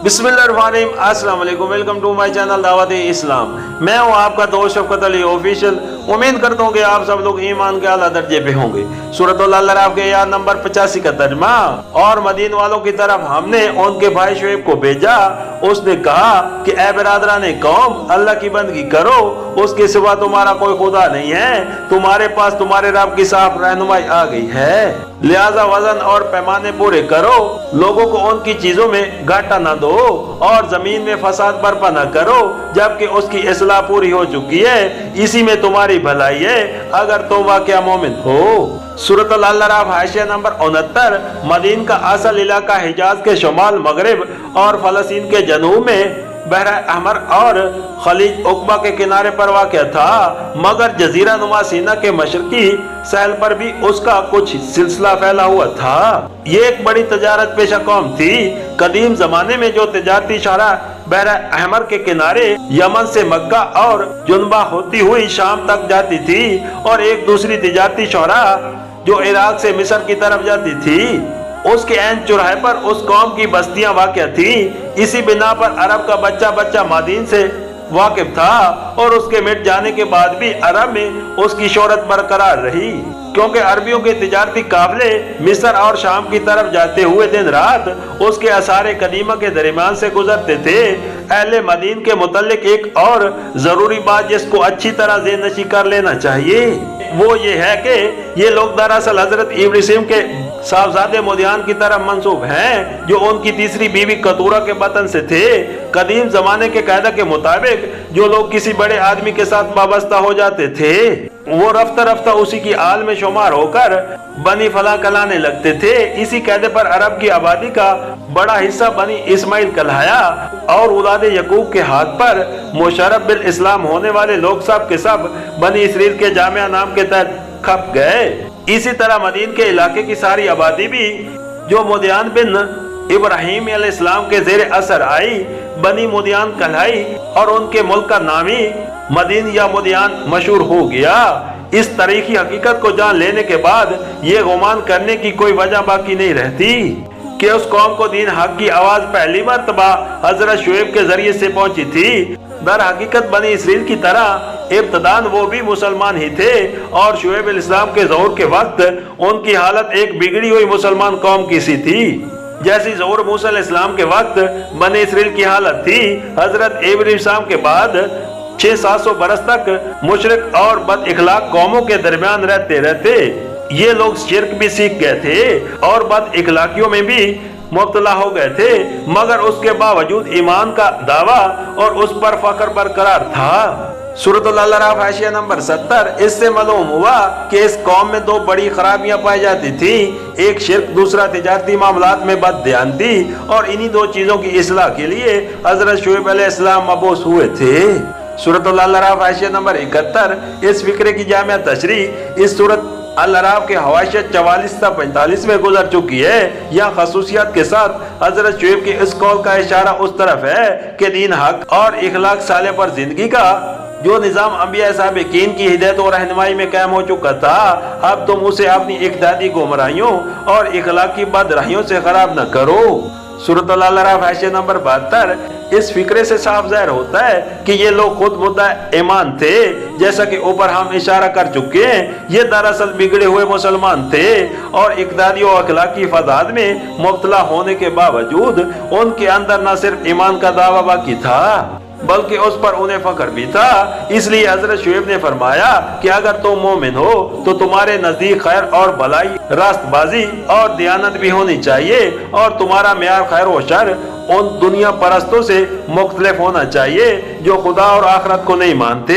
बिस्मिल्लाहिर्रहमानिर्रहीम, अस्सलाम वालेकुम, वेलकम टू माय चैनल दावत इस्लाम। मैं हूं आपका दोस्त शफकत अली ऑफिशियल। उम्मीद करता हूं कि आप सब लोग ईमान के आला दर्जे पे होंगे। सूरतुल अराफ के आयत नंबर 85 का तर्जुमा। और मदीन वालों की तरफ हमने उनके भाई शुएब को भेजा। उसने कहा कि ए बिरादरान कौम, अल्लाह की बंदगी करो, उसके सिवा तुम्हारा कोई खुदा नहीं है। तुम्हारे पास तुम्हारे रब की साफ रहनुमाई आ गई है, लिहाजा वजन और पैमाने पूरे करो, लोगों को उनकी चीजों में घाटा न दो और जमीन में फसाद बर्पा न करो जबकि उसकी इस्लाह पूरी हो चुकी है। इसी में तुम्हारी भलाई है अगर तुम वाकया मोमिन हो। सूरतुल अराफ हाशिया नंबर 69। मदीन का असल इलाका हिजाज के शुमाल मगरिब और फलस्तीन के जनूब में बहरा अहमर और खलीज उकबा के किनारे पर वाक़या था, मगर जजीरा नुमा सीना के मशरकी सहल पर भी उसका कुछ सिलसिला फैला हुआ था। ये एक बड़ी तजारत पेशा कौम थी। कदीम जमाने में जो तजारती शहरा बहरा अहमर के किनारे यमन से मक्का और जुनबा होती हुई शाम तक जाती थी और एक दूसरी तजारती शहरा जो इराक से मिस्र की तरफ जाती थी, उसके ऐन चौराहे पर उस कौम की बस्तियां वाक़या थी। इसी बिना पर अरब का बच्चा बच्चा मदीन से वाकिफ था और उसके मिट जाने के बाद भी अरब में उसकी शोहरत बरकरार रही, क्योंकि अरबियों के तिजारती काफले मिस्र और शाम की तरफ जाते हुए दिन रात उसके असारे कदीमा के दरमियान से गुजरते थे। अहले मदीन के मुतल्लिक एक और जरूरी बात जिसको अच्छी तरह ज़हननशी कर लेना चाहिए वो ये है कि ये लोग दरअसल हजरत इब्राहीम के साहबजादे मुदियान की तरफ मंसूब हैं, जो उनकी तीसरी बीवी कतूरा के बतन से थे। कदीम जमाने के कायदा के मुताबिक जो लोग किसी बड़े आदमी के साथ वाबस्ता हो जाते थे वो रफ्ता रफ्ता उसी की आल में शुमार होकर बनी फला कहलाने लगते थे। इसी कायदे पर अरब की आबादी का बड़ा हिस्सा बनी इस्माइल कहलाया और औलाद यकूब के हाथ पर मुशर्रफ बिल इस्लाम होने वाले लोग सब के सब बनी इसराइल के जामिया नाम के तहत खप गए। इसी तरह मदीन के इलाके की सारी आबादी भी जो मुदियान बिन इब्राहीम अलैहिस्सलाम के जेर असर आई बनी मुदियान कहलाई और उनके मुल्क का नाम ही मदीन या मुदियान मशहूर हो गया। इस तारीखी हकीकत को जान लेने के बाद ये गुमान करने की कोई वजह बाकी नहीं रहती कि उस कौम को दीन हक की आवाज पहली मर्तबा हजरत शुएब के जरिए से पहुंची थी। दर हकीकत बनी इसराइल की तरह इब्तदान वो भी मुसलमान ही थे और शुएब अलैहिस्सलाम के ज़हूर के वक्त उनकी हालत एक बिगड़ी हुई मुसलमान कौम की सी थी, जैसी ज़हूर मूसा अलैहिस्सलाम के वक्त बनी इसराइल की हालत थी। हजरत इब्राहीम के बाद 600-700 बरस तक मुशरिक और बद इखलाक कौमों के दरमियान रहते रहते ये लोग शिर्क भी सीख गए थे और बद इखलाकियों में भी मुब्तला हो गए थे, मगर उसके बावजूद ईमान का दावा और उस पर फख्र बरकरार था। सूरतुल अराफ हाशिया नंबर 70। इससे मालूम हुआ कि इस कौम में दो बड़ी खराबियां पाई जाती थी, एक शिर्क, दूसरा तिजारती मामलात में बददियानती, और इन्हीं दो चीजों की इस्लाह के लिए हजरत शुएब अलैहिस्सलाम मबूस हुए थे। सूरतुल अराफ हाशिया नंबर 71। इस फिक्रे की जामिया तशरी इस सूरत अल-अराफ के हवाशिया 44 से 45 में गुजर चुकी है। यह खसूसियात के साथ हजरत शुएब के इस कौल का इशारा उस तरफ है कि दीन हक और इखलाक साले पर जिंदगी का जो निज़ाम अंबिया साबिकीन की हिदायत और रहनुमाई में कायम हो चुका था, अब तुम उसे अपनी इक़्तिदादी गुमराहियों और इखलाकी बदराहियों से खराब न करो। सूरतुल अराफ हाशिया नंबर 72। इस फिक्रे से साफ ज़ाहिर होता है कि ये लोग खुद मुद्दा ईमान थे, जैसा कि ऊपर हम इशारा कर चुके हैं। ये दरअसल बिगड़े हुए मुसलमान थे और इक़्तिदादी और अखलाकी फसाद में मुब्तला होने के बावजूद उनके अंदर न सिर्फ ईमान का दावा बाकी था बल्कि उस पर उन्हें फख्र भी था। इसलिए हजरत शुएब ने फरमाया कि अगर तुम मोमिन हो तो तुम्हारे नजदीक खैर और भलाई, रास्तबाजी और दयानत भी होनी चाहिए और तुम्हारा मेयार खैर व शर उन दुनिया परस्तों से मुख्तलिफ होना चाहिए जो खुदा और आखिरत को नहीं मानते।